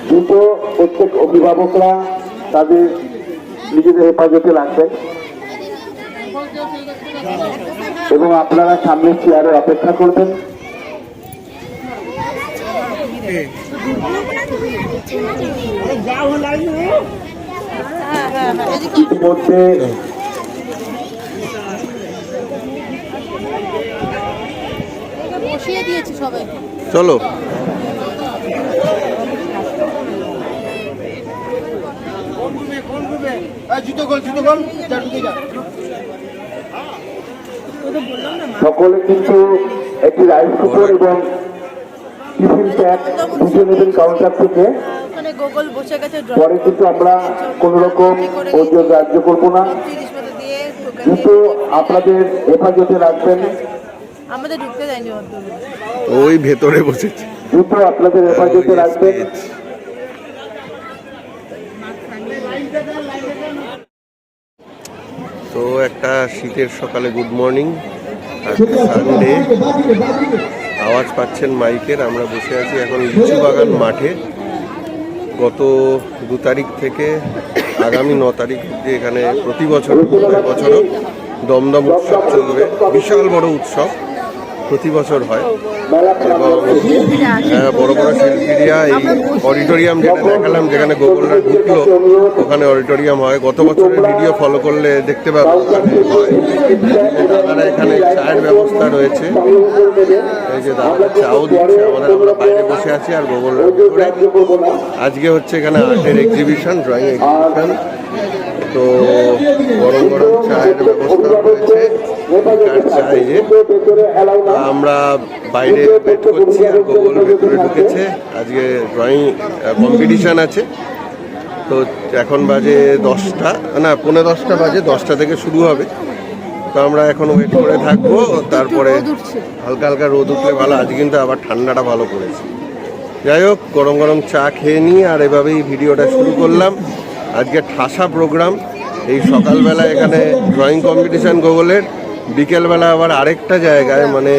দ্রুত প্রত্যেক অভিভাবকরা তাদের নিজেদের হেফাজতে রাখবেন এবং আপনারা সামনের চেয়ারে অপেক্ষা করবেন। ইতিমধ্যে চলো সকলে কিন্তু একটি রাইস কুকার এবং টিফিন প্যাক বুঝে নেবেন কাউন্টার থেকে। পরে কিন্তু আমরা কোন রকম ওজন গ্রাহ্য করবো না। কিন্তু আপনাদের হেফাজতে রাখবেন। আমাদের ঢুকতে যায়নি ওই ভেতরে বসেছে। দ্রুত আপনাদের হেফাজতে রাখবেন। তো একটা শীতের সকালে গুড মর্নিং, সানডে। আওয়াজ পাচ্ছেন মাইকের। আমরা বসে আছি এখন লিচু বাগান মাঠে। গত 2 তারিখ থেকে আগামী 9 তারিখ অব্দি এখানে প্রতি বছর বছরও দমদম উৎসব চলবে। বিশাল বড় উৎসব প্রতি বছর হয় এবং বড় বড় শিল্পীরা এই অডিটোরিয়াম যেটা দেখালাম যেখানে গোগলরা ঢুকলো ওখানে অডিটোরিয়াম হয়। গত বছরের ভিডিও ফলো করলে দেখতে পাবো দাদারা এখানে চায়ের ব্যবস্থা রয়েছে। এই যে দাদা চাও দিচ্ছে আমাদের, আমরা বাইরে বসে আছি আর গোগলরা ভিতরে। আজকে হচ্ছে এখানে আর্টের এক্সিবিশন, ড্রয়িং এক্সিবিশন। তো গরম গরম চায়ের ব্যবস্থা রয়েছে। আমরা বাইরে ওয়েট করছি আর গোগল ভেতরে ঢুকেছে। আজকে ড্রয়িং কম্পিটিশান আছে। তো এখন বাজে 10টা, না 10:45 বাজে, 10টা থেকে শুরু হবে। তো আমরা এখন ওয়েট করে থাকবো। তারপরে হালকা হালকা রোদ উঠলে ভালো। আজ কিন্তু আবার ঠান্ডাটা ভালো পড়েছে। যাই হোক, গরম গরম চা খেয়ে নিই আর এভাবেই ভিডিওটা শুরু করলাম। আজকে ঠাসা প্রোগ্রাম। এই সকালবেলা এখানে ড্রয়িং কম্পিটিশান গোগলের, বিকেলবেলা আবার আরেকটা জায়গায়, মানে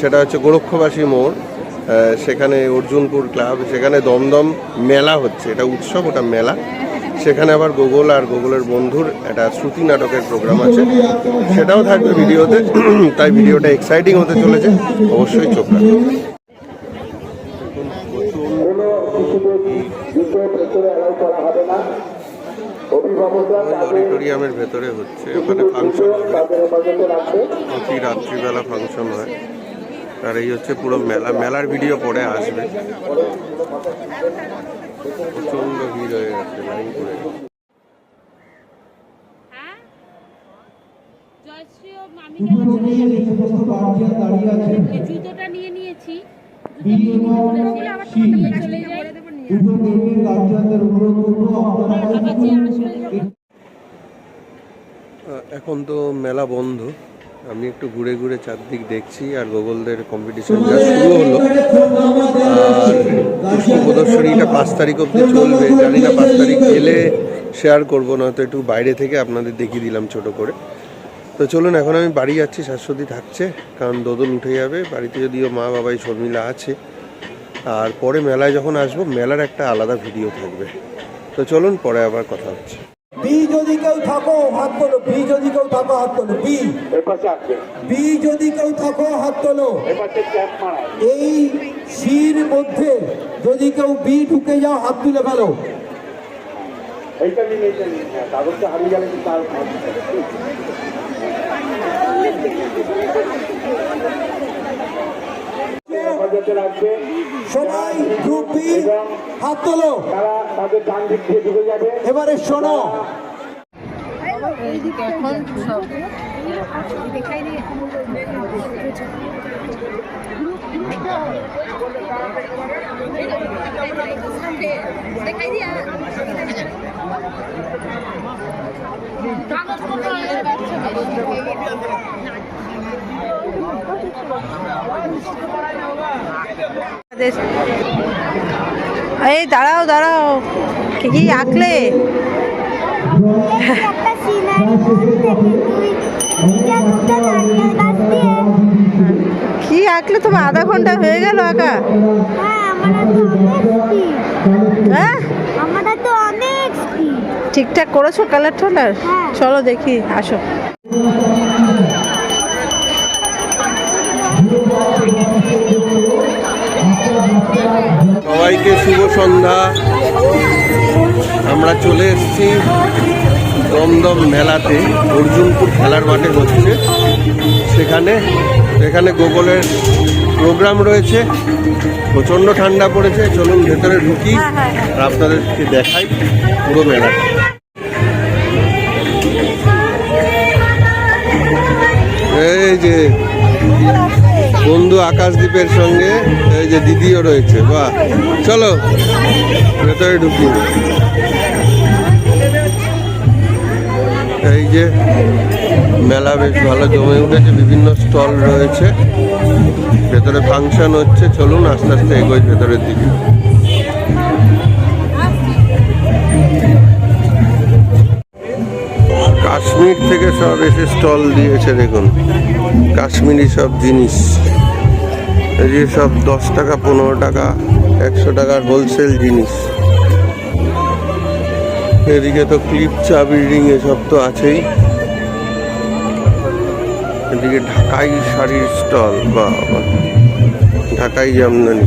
সেটা হচ্ছে গোরক্ষবাসী মোড়, সেখানে অর্জুনপুর ক্লাব, সেখানে দমদম মেলা হচ্ছে। এটা উৎসব, ওটা মেলা। সেখানে আবার গোগল আর গোগলের বন্ধুর একটা শ্রুতি নাটকের প্রোগ্রাম আছে, সেটাও থাকবে ভিডিওতে। তাই ভিডিওটা এক্সাইটিং হতে চলেছে, অবশ্যই চোখ রাখবেন। অডিটোরিয়ামের ভেতরে হচ্ছে, ওখানে ফাংশন হবে, প্রতি রাত্রিবেলা ফাংশন হয়। আর এই হচ্ছে পুরো মেলা। মেলার ভিডিও পরে আসবে। প্রচন্ড ভিড় হয়ে গেছে, লাইন করে। জুতোটা নিয়ে নিয়েছি। এখন তো মেলা বন্ধ। আমি একটু ঘুরে ঘুরে চারদিক দেখছি আর গোগলদের কম্পিটিশন যা শুরু হলো। আর পুষ্প প্রদর্শনীটা 5 তারিখ অবধি চলবে। জানি না 5 তারিখ এলে শেয়ার করবো, নয়তো একটু বাইরে থেকে আপনাদের দেখিয়ে দিলাম ছোট করে। তো চলুন, এখন আমি বাড়ি যাচ্ছি। শাশ্বতী থাকছে, কারণ দোদন উঠে যাবে। বাড়িতে যদিও মা বাবাই শর্মিলা আছে। আর পরে মেলায় যখন আসবো, মেলার একটা আলাদা ভিডিও থাকবে। তো চলুন, পরে আবার কথা হচ্ছে। বি যদি কেউ থাকো হাত তোলো, বি যদি কেউ থাকো হাত তোলো, বি বি যদি কেউ থাকো হাত তোলো। এই সির মধ্যে যদি কেউ বি ঢুকে যাও হাত তুলে ফেলো। কাগজটা হারিয়ে গেলে কিন্তু তার সবাই গ্রুপ বি হাত তোলো। তাদের ডান দিক দিয়ে ঢুকে যাবে। এবারে শোনো, এই দাঁড়াও দাঁড়াও, কি আঁকলে? কি আঁকলে? তোমার আধা ঘন্টা হয়ে গেল আঁকা? হ্যাঁ আমাদের তো অনেক স্পিড। ঠিকঠাক করেছো কালার টোলার? হ্যাঁ। চলো দেখি, আসো। সবাইকে শুভ সন্ধ্যা। আমরা চলে এসেছি দমদম মেলাতে, অর্জুনপুর খেলার মাঠে হচ্ছে সেখানে গুগলের প্রোগ্রাম রয়েছে। প্রচণ্ড ঠান্ডা পড়েছে, চলুন ভেতরে ঢুকি আর আপনাদেরকে দেখাই পুরো মেলাটা। এই যে বন্ধু আকাশদ্বীপের সঙ্গে এই যে দিদিও রয়েছে, বাহ, চলো ভেতরে ঢুকি। এই যে মেলা বেশ ভালো জমে উঠেছে, বিভিন্ন স্টল রয়েছে, ভেতরে ফাংশন হচ্ছে। চলুন আস্তে আস্তে এগোই ভেতরের দিকে। কাশ্মীর থেকে সব এসে স্টল দিয়েছে, দেখুন কাশ্মীরি সব জিনিস। এই যে সব 10 টাকা, 15 টাকা, 100 টাকার হোলসেল জিনিস। এদিকে তো ক্লিপ, চাবি, রিং এসব তো আছেই। এদিকে ঢাকাই শাড়ির স্টল, বা ঢাকাই জামদানি।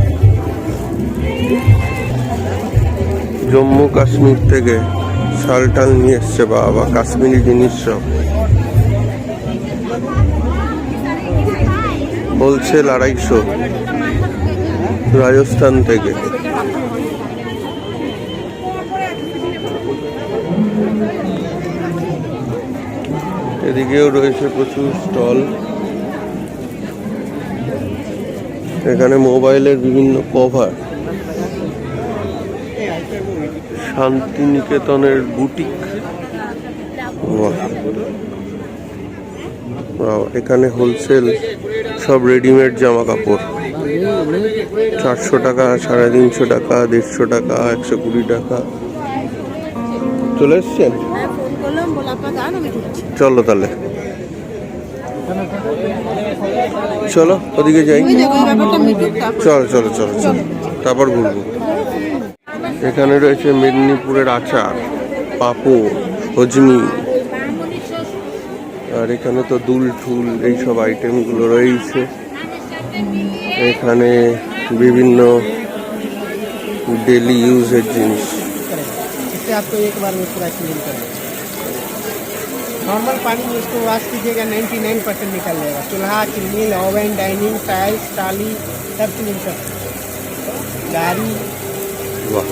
জম্মু কাশ্মীর থেকে শালটাল নিয়ে এসছে, বাবা কাশ্মীরি জিনিস সব। হোলসেল 250 রাজস্থান থেকে। এদিকেও রয়েছে প্রচুর স্টল। এখানে মোবাইলের বিভিন্ন কভার। শান্তিনিকেতনের বুটিক, এখানে হোলসেল সব রেডিমেড জামা কাপড়। 400 টাকা, 350 টাকা, 150 টাকা, 120 টাকা। চলে এসছেন? চলো তাহলে, চলো ওদিকে যাই। চলো চলো চলো চলো, তারপর ঘুরবো। এখানে রয়েছে মেদিনীপুরের আচার, পাঁপড়, হজমি, আর এখানে তো দুল ঠুল এইসব আইটেমগুলো রয়েছে। এখানে বিভিন্ন डेली यूजेज जीन्स। इससे आपको एक बार में पूरा क्लीन कर नॉर्मल पानी में इसको वॉश कीजिएगा 99% निकल जाएगा। चूल्हा, चिमनी, ओवन, डाइनिंग, टाइल्स, टाली सब क्लीन कर गाड़ी। वाह,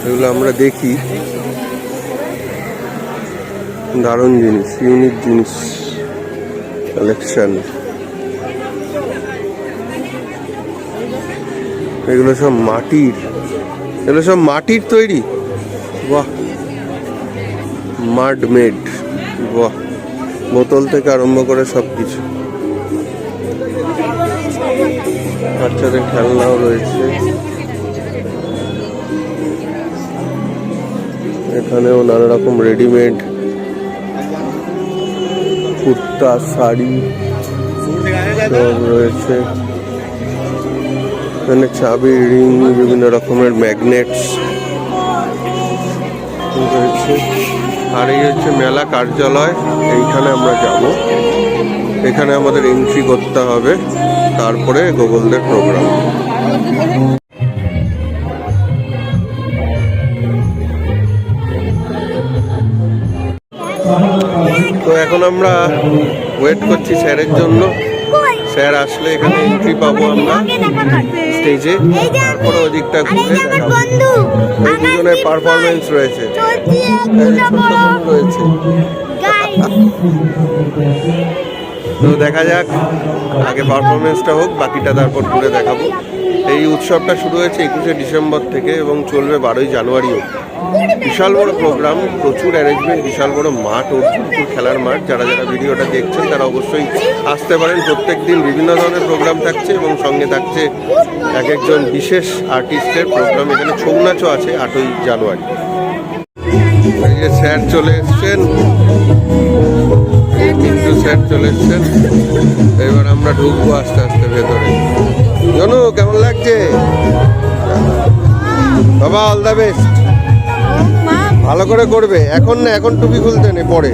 এগুলো আমরা দেখি, দারুণ জিনিস, ইউনিক জিনিস কালেকশন। এগুলো সব মাটির, এগুলো সব মাটির তৈরি। বাহ, মাড মেড। বাহ, বোতল থেকে আরম্ভ করে সব কিছু। বাচ্চাদের খেলনাও রয়েছে। এখানেও নানা রকম রেডিমেড কুর্তা, শাড়ি সব রয়েছে। এখানে চাবি, রিং, বিভিন্ন রকমের ম্যাগনেটস রয়েছে। আর এই হচ্ছে মেলা কার্যালয়, এইখানে আমরা যাব। এখানে আমাদের এন্ট্রি করতে হবে, তারপরে গুগলদের প্রোগ্রাম। তো এখন আমরা ওয়েট করছি স্যারের জন্য। স্যার আসলে এখানে এন্ট্রি পাবো আমরা স্টেজে, তারপরে ওদিকটা ঘুরে দেখাবো। এই দুজনের পারফরমেন্স রয়েছে, রয়েছে। তো দেখা যাক, আগে পারফরমেন্সটা হোক, বাকিটা তারপর ঘুরে দেখাবো। এই উৎসবটা শুরু হয়েছে 21শে ডিসেম্বর থেকে এবং চলবে 12ই জানুয়ারি অবধি। বিশাল বড় প্রোগ্রাম, প্রচুর অ্যারেঞ্জমেন্ট, বিশাল বড় মাঠ, অর্জুনপুর খেলার মাঠ। যারা যারা ভিডিওটা দেখছেন তারা অবশ্যই আসতে পারেন। প্রত্যেক দিন বিভিন্ন ধরনের প্রোগ্রাম থাকছে এবং সঙ্গে থাকছে এক একজন বিশেষ আর্টিস্টের প্রোগ্রাম। এখানে ছৌ নাচও আছে 8ই জানুয়ারি। এই যে স্যার চলে এসছেন, কিন্তু স্যার চলে এসছেন। এবার আমরা ঢুকবো আস্তে আস্তে ভেতরে। জানো কেমন লাগছে বাবা? বাবা অল দ্য বেস্ট, ভালো করে করবে। এখন না, এখন টুপি খুলতে নেই, পরে।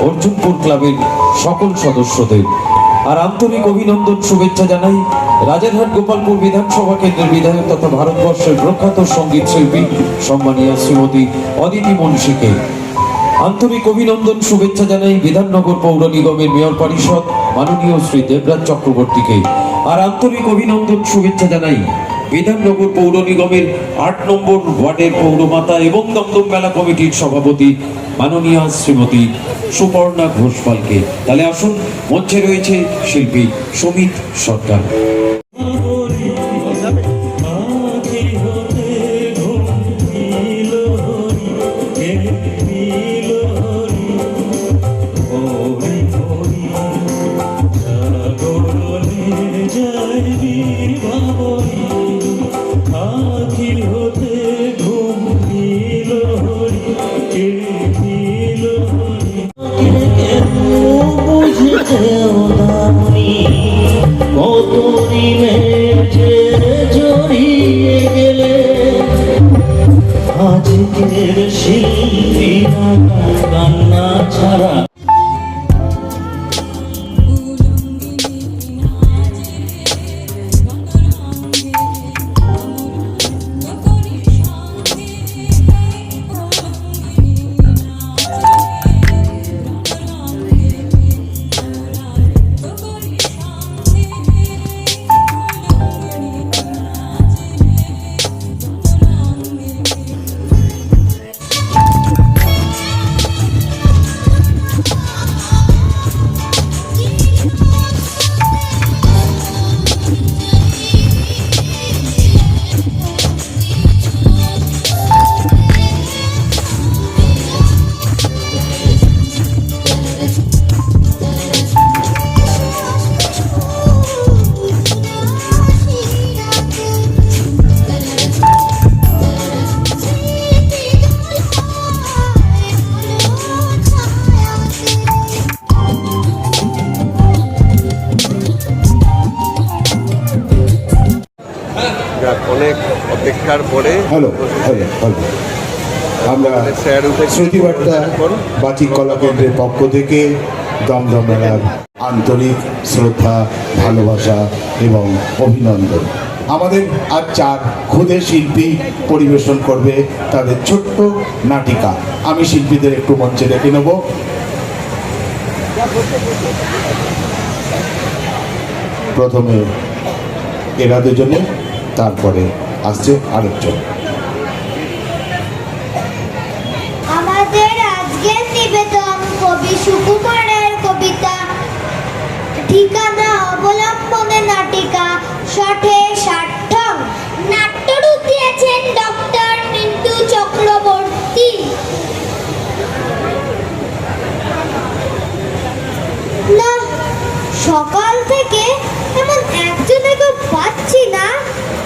অর্জুনপুর ক্লাবের সকল সদস্যদের আর আন্তরিক অভিনন্দন শুভেচ্ছা জানাই রাজারহাট গোপালপুর বিধানসভা কেন্দ্রের বিধায়ক তথা ভারতবর্ষের প্রখ্যাত সঙ্গীত শিল্পী সম্মানীয় শ্রীমতী অদিতি মুন্সিকে। আন্তরিক অভিনন্দন শুভেচ্ছা জানাই বিধাননগর পৌর নিগমের মেয়র পরিষদ মাননীয় শ্রী দেবরাজ চক্রবর্তীকে। আর আন্তরিক অভিনন্দন শুভেচ্ছা জানাই বিধাননগর পৌর নিগমের ৮ নম্বর ওয়ার্ডের পৌরমাতা এবং দমদম মেলা কমিটির সভাপতি মাননীয় শ্রীমতী সুপর্ণা ঘোষপালকে। তাহলে আসুন, মঞ্চে রয়েছে শিল্পী সুমিত সরকার। অনেক অপেক্ষার পরে হ্যালো হ্যালো হ্যালো আমরা স্যার উঠে স্মৃতিবার্তা বাচিক কলা কেন্দ্রের পক্ষ থেকে দমদম মেলার আন্তরিক শ্রদ্ধা, ভালোবাসা এবং অভিনন্দন। আমাদের আজ 4 ক্ষুদে শিল্পী পরিবেশন করবে তাদের ছোট্ট নাটিকা। আমি শিল্পীদের একটু মঞ্চে ডেকে নেব। প্রথমে এরা দুজনে, তারপরে আসছে আরেকজন। আমাদের আজকের নিবেদন কবি সুকুমারের কবিতা ঠিকানা অবলম্বনে নাটিকা শঠে সার্থক। নাট্যরূপ দিয়েছেন ডক্টর মিন্টু চক্রবর্তী। না, সকাল থেকে এমন একজনকে পাচ্ছি না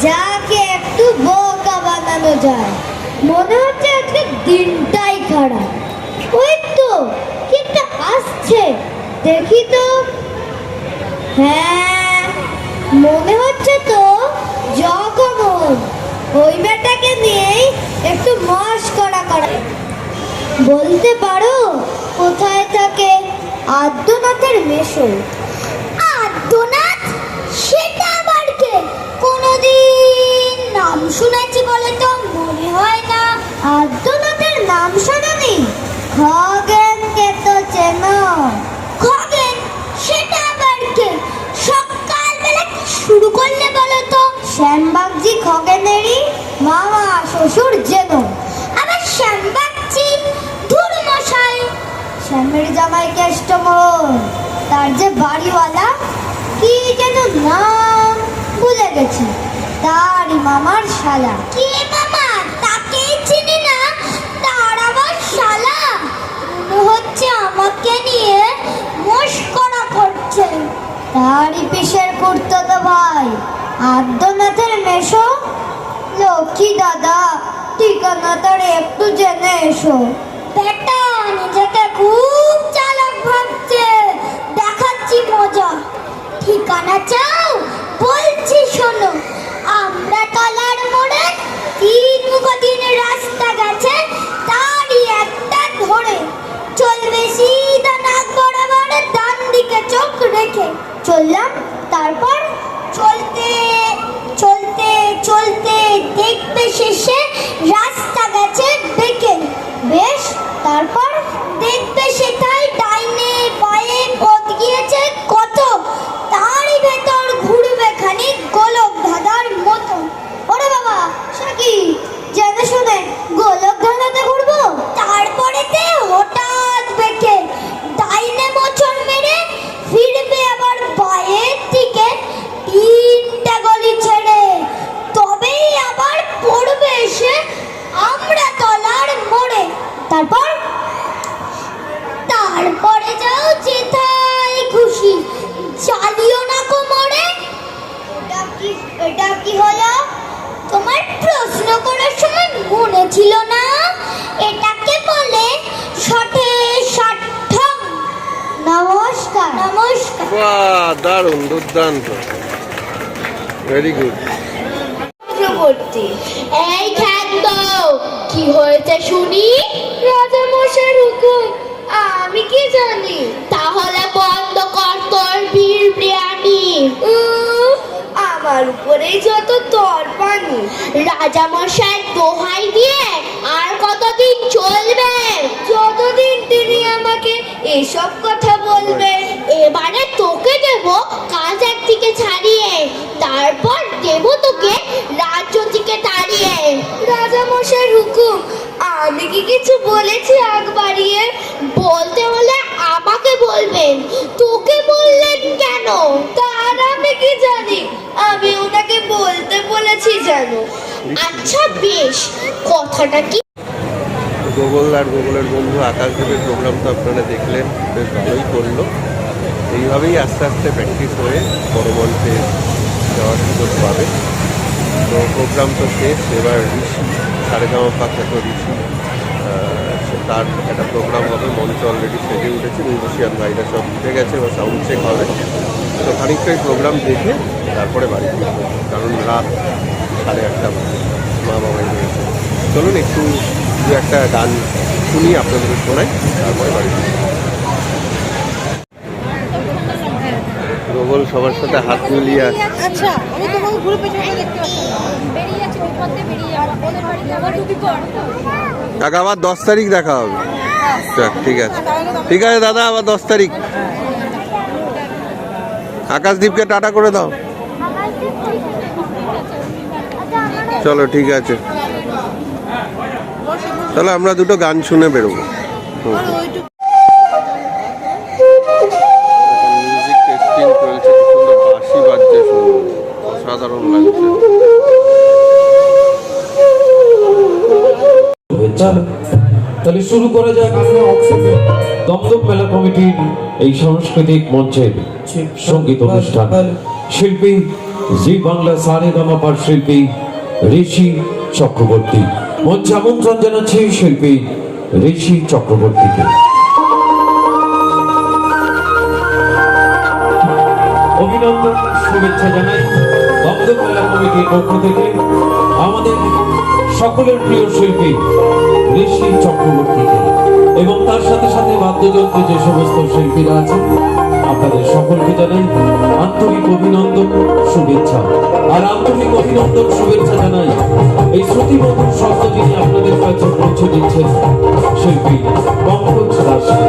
যাকে একটু বোকা বানানো যায়। মনে হচ্ছে আজকে দিনটাই খারাপ। ওই তো কিটা আসছে, দেখি তো। হ্যাঁ, মনে হচ্ছে তো জগমোহন। ওই বেটাকে নিয়েই একটু মস্করা করা। বলতে পারো কোথায় থাকে আদ্যনাথের মেশো? আদ্যনাথ? সেটা আবার কে? কোনোদিন নাম শুনেছি বলে তো মনে হয় না। আদ্যনাথের নাম শোনেনি? খগেন শ্যামের জামাই কেষ্টমোহন, তার যে বাড়িওয়ালা কি যেন নাম ভুলে গেছি, তারই মামার শালা। কি মামা, তাকেই চিনি না, তার আবার শালা? মনে হচ্ছে আমাকে নিয়ে মস্করা করছে। তারই পিসের কুর্ততো ভাই আদ্যনাথের মেশো। লক্ষ্মী দাদা, ঠিকানা তার একটু জেনে এসো। বেটা নিজেকে খুব চালাক ভাবছে, দেখাচ্ছি মজা। ঠিকানা চাও? বলছি শোনো, আমরা তলার মোড়ে 3 মুখদিন রাস্তা গেছে, তারই একটা ধরে চলবে সিধা নাক বরাবর, ডান দিকে চোখ রেখে চললাম। তারপর চলতে চলতে চলতে দেখবে শেষে রাস্তা গেছে বেঁকে। বেশ, তারপর দেখবে সেটাই ডাইনে বাঁয়ে পথ গিয়েছে কত, তারই ভেতর ঘুরবে খানিক গোলক ধাঁধার মতো। ওরে বাবা, সে কি জেনে শুনে গোলক ধাঁধাতে ঘুরবো? তারপরেতে হঠাৎ বেঁকে ডাইনে মোচড় মেরে ফিরবে আবার বাঁয়ের দিকে 3টে গলি ছেড়ে, তবেই আবার পড়বে এসে আমরা তলার মোড়ে। তারপরে যাও যেথায় খুশি, চালিও না কোমরে। এটা কি হলো? তোমার প্রশ্ন করার সময় মনে ছিল না? এটাকে বলে শটে ষাট্ঠং। নমস্কার। নমস্কার। বাহ, দারুণ, দুর্দান্ত, ভেরি গুড। চক্রবর্তী, এই খাদ্য কি হয়েছে শুনি? রাজা মশাইয়ের হুকুম, আমি কি জানি? তাহলে বন্ধ কর তোর বীর বিরিয়ানি। আমার উপরেই যত তরপানি। রাজা মশাইয়ের দোহাই দিয়ে আর কতদিন চলবে? যতদিন তিনি আমাকে এসব কথা বলবে। এবারে তোকে দেব কাজ একদিকে ছাড়িয়ে, তারপর দেব তোকে রাজ্য থেকে তাড়িয়ে। রাজা মশাইয়ের হুকুম, আমি কি কিছু বলেছি আগ বাড়িয়ে? বলতে হলে আমাকে বলবেন, তোকে বললেন কেন? তার আমি কি জানি, আমি ওনাকে বলতে বলেছি জানো। আচ্ছা বেশ, কথাটা কি? গুগল আর গুগলের বন্ধু আকাশদেবের প্রোগ্রাম তো আপনারা দেখলেন, বেশ ভালোই করলো। এইভাবেই আস্তে আস্তে প্র্যাকটিস হয়ে বড় মঞ্চে যাওয়ার সুযোগ পাবে। তো প্রোগ্রাম তো শেষ, এবার ঋষি সারেগামাপা খ্যাত ঋষি, তার একটা প্রোগ্রাম হবে। মঞ্চ অলরেডি সেজে উঠেছে, মিউজিশিয়ান ভাইরা সব উঠে গেছে বা সাউন্ড চেক হবে। তো খানিকটাই প্রোগ্রাম দেখে তারপরে বাড়ি ফিরবো, কারণ রাত 8:30 বাজে, মা বাবাই রয়েছে। চলুন একটু দু একটা গান শুনি, আপনাদের শোনাই, তারপরে বাড়ি ফিরবো। গোগল সবার সাথে হাত মিলিয়ে আসছে। আচ্ছা, আমি তোমাকে ঘুরে পেছনে দেখতে পাচ্ছি। বেরিয়ে আছে ওই পথে, বেরিয়ে ওদের বাড়ি যাবার টুপি পর। কাকা আবার 10 তারিখ দেখা হবে। যাক, ঠিক আছে, ঠিক আছে দাদা, আবার 10 তারিখ। আকাশদীপকে টাটা করে দাও। চলো, ঠিক আছে, তাহলে আমরা দুটো গান শুনে বেরোবো। মিউজিক টেস্টিং চলছে, কি সুন্দর বাঁশি বাজছে, অসাধারণ লাগছে। তাহলে শুরু করা যাক দমদম মেলা কমিটির এই সাংস্কৃতিক মঞ্চের সঙ্গীত অনুষ্ঠান। শিল্পী জি বাংলা সারেগামাপার শিল্পী ঋষি চক্রবর্তী। মঞ্চে আমন্ত্রণ জানাচ্ছি শিল্পী ঋষি চক্রবর্তীকে। অভিনন্দন, শুভেচ্ছা জানাই দমদম মেলা কমিটির পক্ষ থেকে আমাদের সকলের প্রিয় শিল্পী ঋষি চক্রবর্তীকে এবং তার সাথে সাথে বাদ্যযন্ত্রে যে সমস্ত শিল্পীরা আছেন আপনাদের সকলকে জানাই আন্তরিক অভিনন্দন, শুভেচ্ছা। আর আন্তরিক অভিনন্দন, শুভেচ্ছা জানাই এই শ্রুতিমধুর শব্দ যিনি আপনাদের কাছে পৌঁছে দিচ্ছেন, শিল্পী পঙ্কজ দাসকে।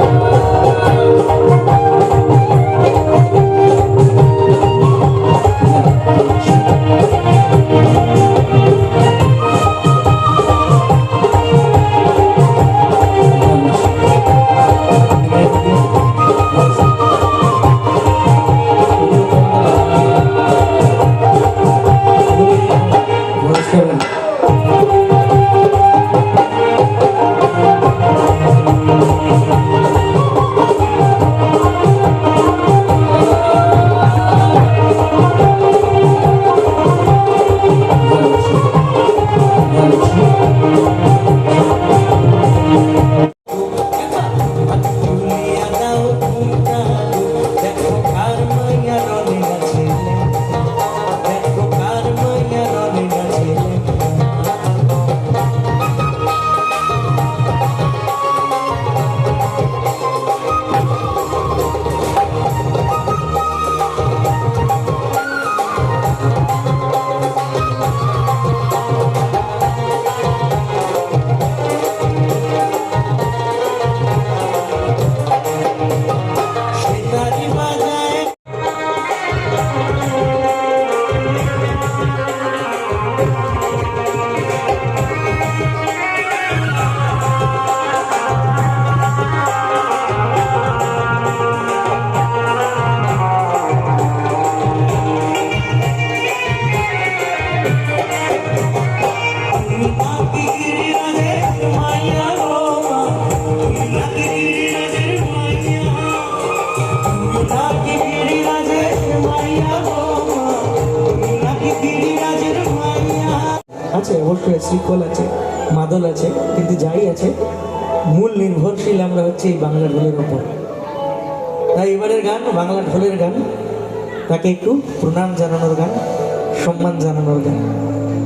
শিকল আছে, মাদল আছে, কিন্তু যাই আছে মূল নির্ভরশীল আমরা হচ্ছে এই বাংলা ঢোলের ওপর। তাই এবারের গান বাংলা ঢোলের গান, তাকে একটু প্রণাম জানানোর গান, সম্মান জানানোর গান।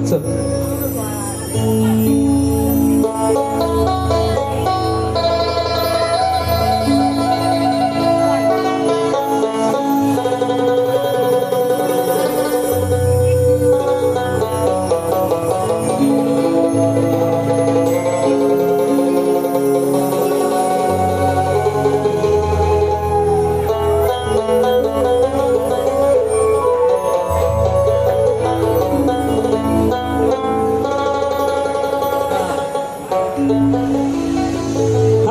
চল।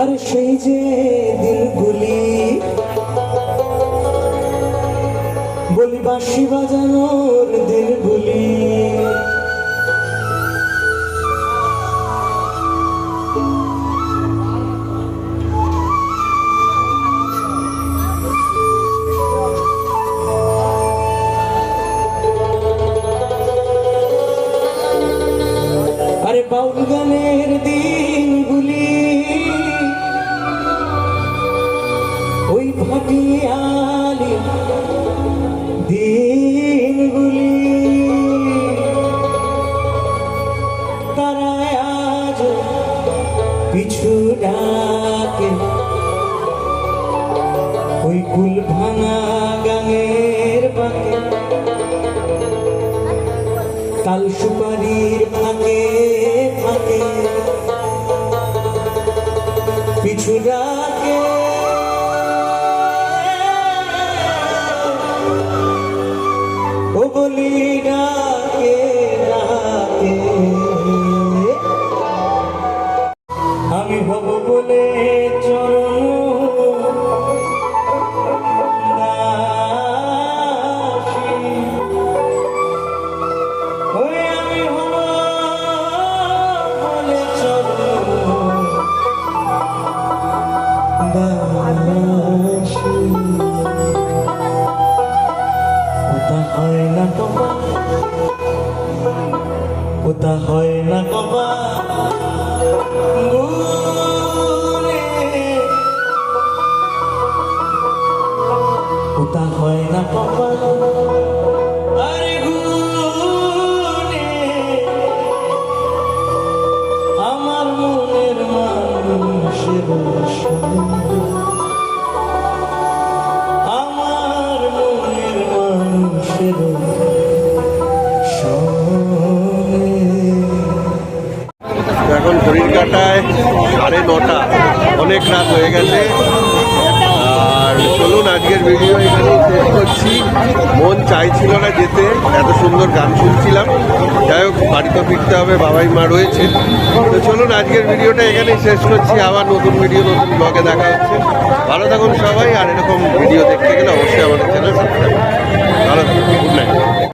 আর সেই যে দিনগুলি বলি বাঁশি বাজানোর দিনগুলি, আরে বাউল গানের দিনগুলি, ওই ভাটিয়ালি দিনগুলি, তারা আজ পিছু ডাকে ওই কুল ভাঙা গাঙের বাঁকে, তাল সুপারির ফাঁকে ফাঁকে পিছু ডাকে ও বলি ডাকে ডাকে, আমি হব বলে চরণ দাসী, ওই আমি হব বলে চরণ দাসী। ওটা হয় না কবা, ওটা হয় না কবা গুনে, ওটা হয় না কবা আরে গুনে, আমার মনের মানুষের সঙ্গে, আমার মনের মানুষের সঙ্গে। এখন ঘড়ির কাঁটায় 9:30, অনেক রাত হয়ে গেছে। আর চলুন আজকের ভিডিও এখানেই শেষ করছি। মন চাইছিল না যেতে, এত সুন্দর গান শুনছিলাম। যাই হোক, বাড়িতে ফিরতে হবে, বাবাই মা রয়েছে। তো চলুন আজকের ভিডিওটা এখানেই শেষ করছি। আবার নতুন ভিডিও নতুন ব্লগে দেখা হচ্ছে। ভালো থাকুন সবাই, আর এরকম ভিডিও দেখতে গেলে অবশ্যই আমাদের চ্যানেল সাবস্ক্রাইব। ভালো থাকুন, গুড নাইট।